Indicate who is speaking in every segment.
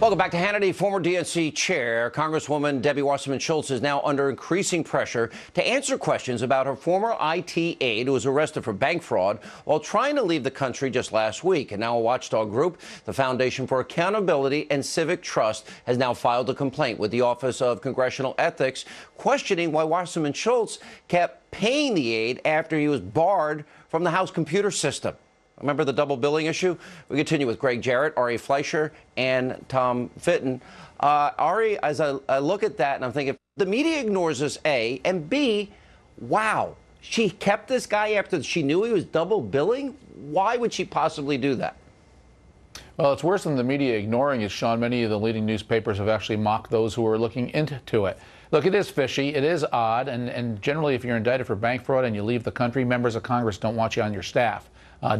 Speaker 1: Welcome back to Hannity. Former DNC chair, Congresswoman Debbie Wasserman Schultz, is now under increasing pressure to answer questions about her former IT aide who was arrested for bank fraud while trying to leave the country just last week. And now a watchdog group, the Foundation for Accountability and Civic Trust, has now filed a complaint with the Office of Congressional Ethics, questioning why Wasserman Schultz kept paying the aide after he was barred from the House computer system. Remember the double billing issue? We continue with Greg Jarrett, Ari Fleischer, and Tom Fitton. Ari, as I look at that and I'm thinking, the media ignores this, A, and B, wow, she kept this guy after she knew he was double billing? Why would she possibly do that?
Speaker 2: Well, it's worse than the media ignoring it, Sean. Many of the leading newspapers have actually mocked those who are looking into it. Look, it is fishy, it is odd, and generally if you're indicted for bank fraud and you leave the country, members of Congress don't want you on your staff.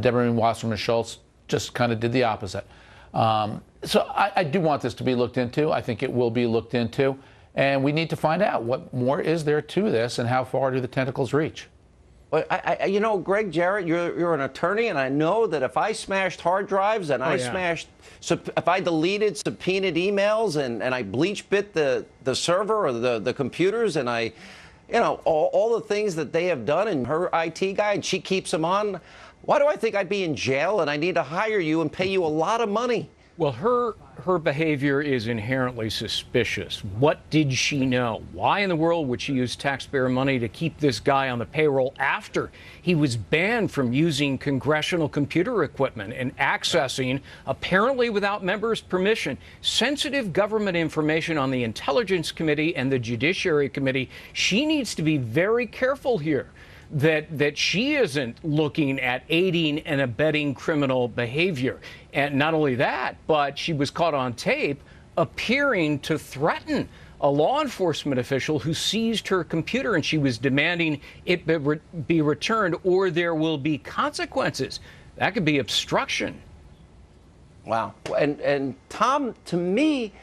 Speaker 2: Deborah Wasserman Schultz just kind of did the opposite. So I do want this to be looked into. I think it will be looked into. And we need to find out what more is there to this and how far do the tentacles reach.
Speaker 1: Well, you know, Greg Jarrett, you're an attorney, and I know that if I smashed hard drives and if I deleted subpoenaed emails and I bleach bit the server or the computers and I, you know, all the things that they have done and her IT guy, and she keeps them on, why do I think I'd be in jail and I need to hire you and pay you a lot of money?
Speaker 3: Well, her behavior is inherently suspicious. What did she know? Why in the world would she use taxpayer money to keep this guy on the payroll after he was banned from using congressional computer equipment and accessing, apparently without members' permission, sensitive government information on the Intelligence Committee and the Judiciary Committee? She needs to be very careful here that she isn't looking at aiding and abetting criminal behavior. And not only that, but she was caught on tape appearing to threaten a law enforcement official who seized her computer, and she was demanding it be returned or there will be consequences. That could be obstruction.
Speaker 1: Wow. And Tom, to me,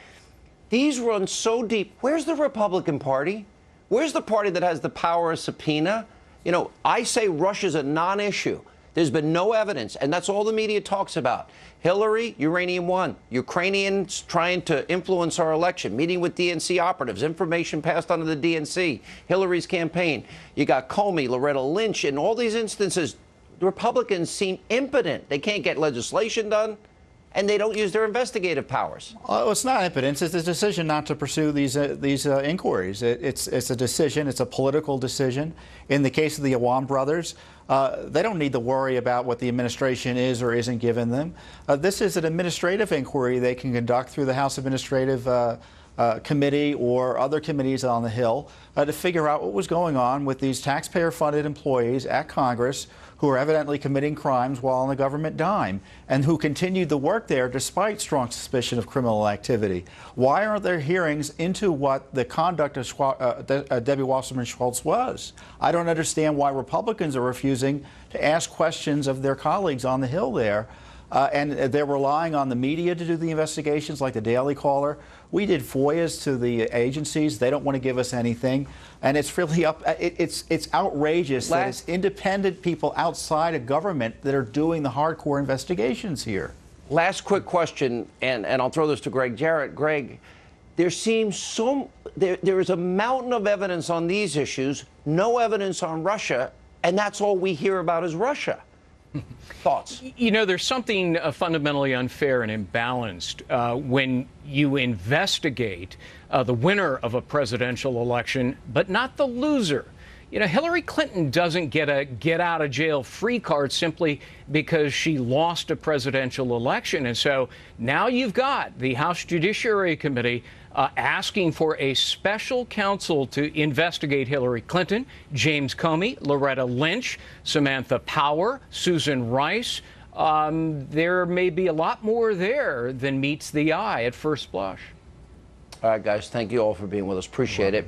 Speaker 1: these run so deep. Where's the Republican Party? Where's the party that has the power of subpoena? You know, I say Russia's a non-issue. There's been no evidence, and that's all the media talks about. Hillary, Uranium One, Ukrainians trying to influence our election, meeting with DNC operatives, information passed on to the DNC, Hillary's campaign. You got Comey, Loretta Lynch. In all these instances, the Republicans seem impotent. They can't get legislation done, and they don't use their investigative powers.
Speaker 4: Well, it's not impotence. It's a decision not to pursue these inquiries. It's a decision. It's a political decision. In the case of the Awan brothers, they don't need to worry about what the administration is or isn't giving them. This is an administrative inquiry they can conduct through the House Administrative Committee or other committees on the Hill to figure out what was going on with these taxpayer-funded employees at Congress who are evidently committing crimes while on the government dime and who continued to work there despite strong suspicion of criminal activity. Why aren't there hearings into what the conduct of Debbie Wasserman Schultz was? I don't understand why Republicans are refusing to ask questions of their colleagues on the Hill there. And they're relying on the media to do the investigations, like the Daily Caller. We did FOIAs to the agencies. They don't want to give us anything. And it's really it's outrageous that it's independent people outside of government that are doing the hardcore investigations here.
Speaker 1: Last quick question, and I'll throw this to Greg Jarrett. Greg, there seems there is a mountain of evidence on these issues, no evidence on Russia, and that's all we hear about is Russia. Thoughts?
Speaker 3: You know, there's something fundamentally unfair and imbalanced when you investigate the winner of a presidential election, but not the loser. You know, Hillary Clinton doesn't get a get-out-of-jail-free card simply because she lost a presidential election. And so now you've got the House Judiciary Committee asking for a special counsel to investigate Hillary Clinton, James Comey, Loretta Lynch, Samantha Power, Susan Rice. There may be a lot more there than meets the eye at first blush.
Speaker 1: All right, guys, thank you all for being with us. Appreciate it.